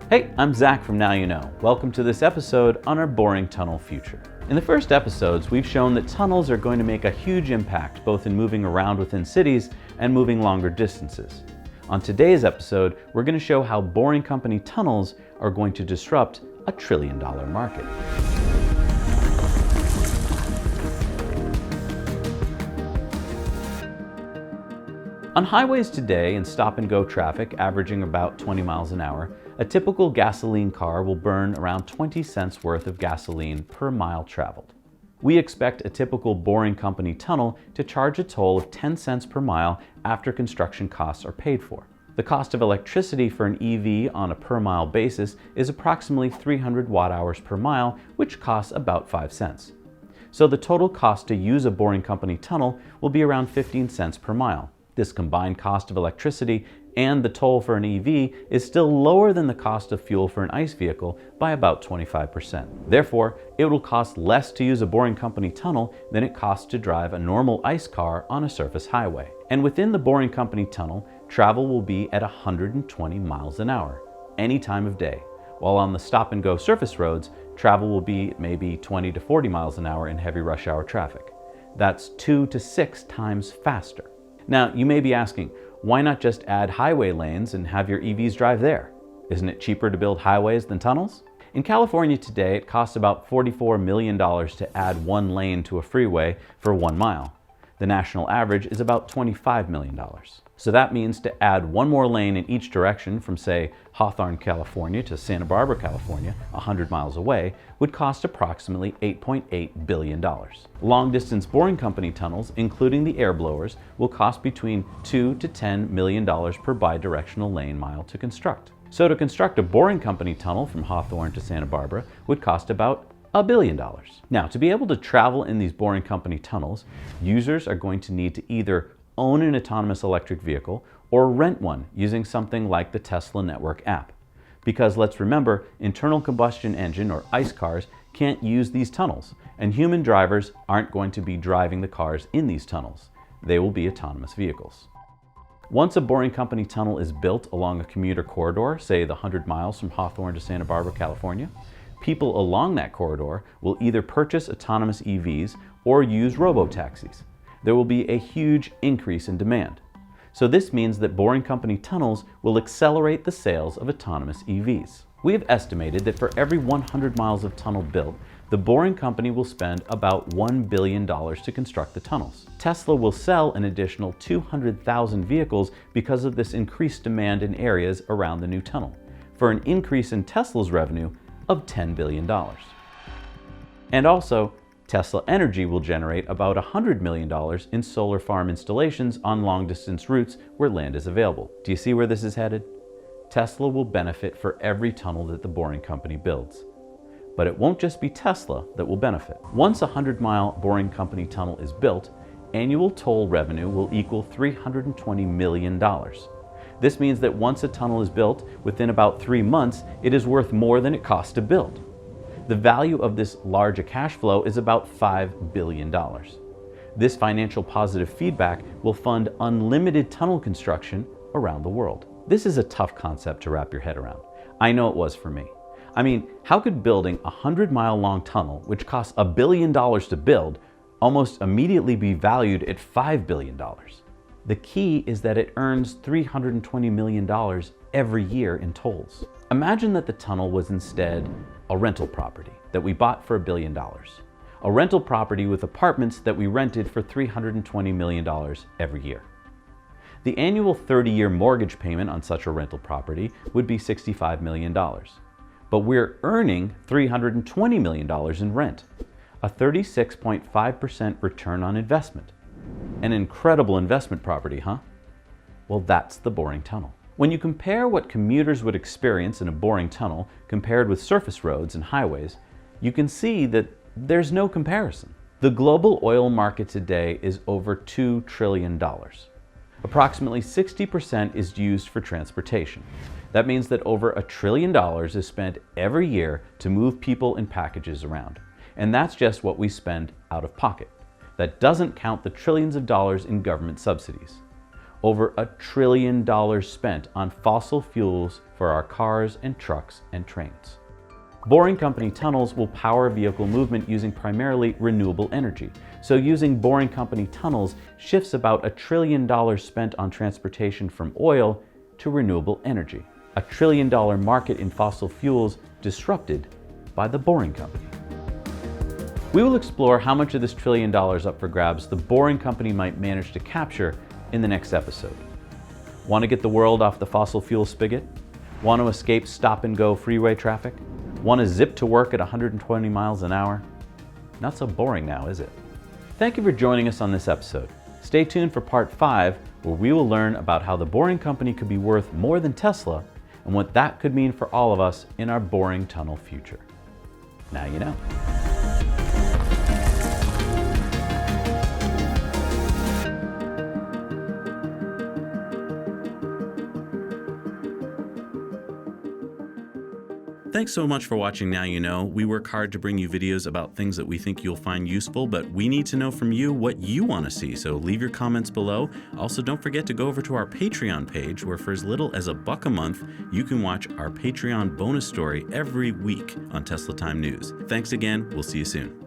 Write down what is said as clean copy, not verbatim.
Hey, I'm Zach from Now You Know. Welcome to this episode on our boring tunnel future. In the first episodes, we've shown that tunnels are going to make a huge impact both in moving around within cities and moving longer distances. On today's episode, we're going to show how Boring Company tunnels are going to disrupt a $1 trillion market. On highways today in stop-and-go traffic averaging about 20 miles an hour, a typical gasoline car will burn around 20 cents worth of gasoline per mile traveled. We expect a typical Boring Company tunnel to charge a toll of 10 cents per mile after construction costs are paid for. The cost of electricity for an EV on a per mile basis is approximately 300 watt-hours per mile, which costs about 5 cents. So the total cost to use a Boring Company tunnel will be around 15 cents per mile. This combined cost of electricity and the toll for an EV is still lower than the cost of fuel for an ICE vehicle by about 25%. Therefore, it will cost less to use a Boring Company tunnel than it costs to drive a normal ICE car on a surface highway. And within the Boring Company tunnel, travel will be at 120 miles an hour, any time of day, while on the stop-and-go surface roads, travel will be maybe 20 to 40 miles an hour in heavy rush hour traffic. That's 2 to 6 times faster. Now, you may be asking, why not just add highway lanes and have your EVs drive there? Isn't it cheaper to build highways than tunnels? In California today, it costs about $44 million to add one lane to a freeway for 1 mile. The national average is about $25 million. So that means to add one more lane in each direction from, say, Hawthorne, California to Santa Barbara, California, 100 miles away, would cost approximately $8.8 billion. Long-distance Boring Company tunnels, including the air blowers, will cost between $2 to $10 million per bidirectional lane mile to construct. So to construct a Boring Company tunnel from Hawthorne to Santa Barbara would cost about $1 billion. Now, to be able to travel in these Boring Company tunnels, users are going to need to either own an autonomous electric vehicle or rent one using something like the Tesla Network app. Because let's remember, internal combustion engine or ICE cars can't use these tunnels, and human drivers aren't going to be driving the cars in these tunnels. They will be autonomous vehicles. Once a Boring Company tunnel is built along a commuter corridor, say the 100 miles from Hawthorne to Santa Barbara, California, people along that corridor will either purchase autonomous EVs or use robo-taxis. There will be a huge increase in demand. So this means that Boring Company tunnels will accelerate the sales of autonomous EVs. We have estimated that for every 100 miles of tunnel built, the Boring Company will spend about $1 billion to construct the tunnels. Tesla will sell an additional 200,000 vehicles because of this increased demand in areas around the new tunnel, for an increase in Tesla's revenue of $10 billion. And also, Tesla Energy will generate about $100 million in solar farm installations on long-distance routes where land is available. Do you see where this is headed? Tesla will benefit for every tunnel that the Boring Company builds. But it won't just be Tesla that will benefit. Once a 100-mile Boring Company tunnel is built, annual toll revenue will equal $320 million. This means that once a tunnel is built, within about 3 months, it is worth more than it cost to build. The value of this larger cash flow is about $5 billion. This financial positive feedback will fund unlimited tunnel construction around the world. This is a tough concept to wrap your head around. I know it was for me. I mean, how could building a 100-mile long tunnel, which costs $1 billion to build, almost immediately be valued at $5 billion? The key is that it earns $320 million every year in tolls. Imagine that the tunnel was instead a rental property that we bought for $1 billion. A rental property with apartments that we rented for $320 million every year. The annual 30-year mortgage payment on such a rental property would be $65 million. But we're earning $320 million in rent, a 36.5% return on investment. An incredible investment property, huh? Well, that's the Boring Tunnel. When you compare what commuters would experience in a Boring Tunnel compared with surface roads and highways, you can see that there's no comparison. The global oil market today is over $2 trillion. Approximately 60% is used for transportation. That means that over $1 trillion is spent every year to move people and packages around. And that's just what we spend out of pocket. That doesn't count the trillions of dollars in government subsidies. Over $1 trillion spent on fossil fuels for our cars and trucks and trains. Boring Company tunnels will power vehicle movement using primarily renewable energy. So using Boring Company tunnels shifts about $1 trillion spent on transportation from oil to renewable energy. $1 trillion market in fossil fuels disrupted by the Boring Company. We will explore how much of this $1 trillion up for grabs the Boring Company might manage to capture in the next episode. Want to get the world off the fossil fuel spigot? Want to escape stop-and-go freeway traffic? Want to zip to work at 120 miles an hour? Not so boring now, is it? Thank you for joining us on this episode. Stay tuned for part 5, where we will learn about how the Boring Company could be worth more than Tesla and what that could mean for all of us in our boring tunnel future. Now you know. Thanks so much for watching Now You Know. We work hard to bring you videos about things that we think you'll find useful, but we need to know from you what you want to see, so leave your comments below. Also, don't forget to go over to our Patreon page, where for as little as $1 a month, you can watch our Patreon bonus story every week on Tesla Time News. Thanks again. We'll see you soon.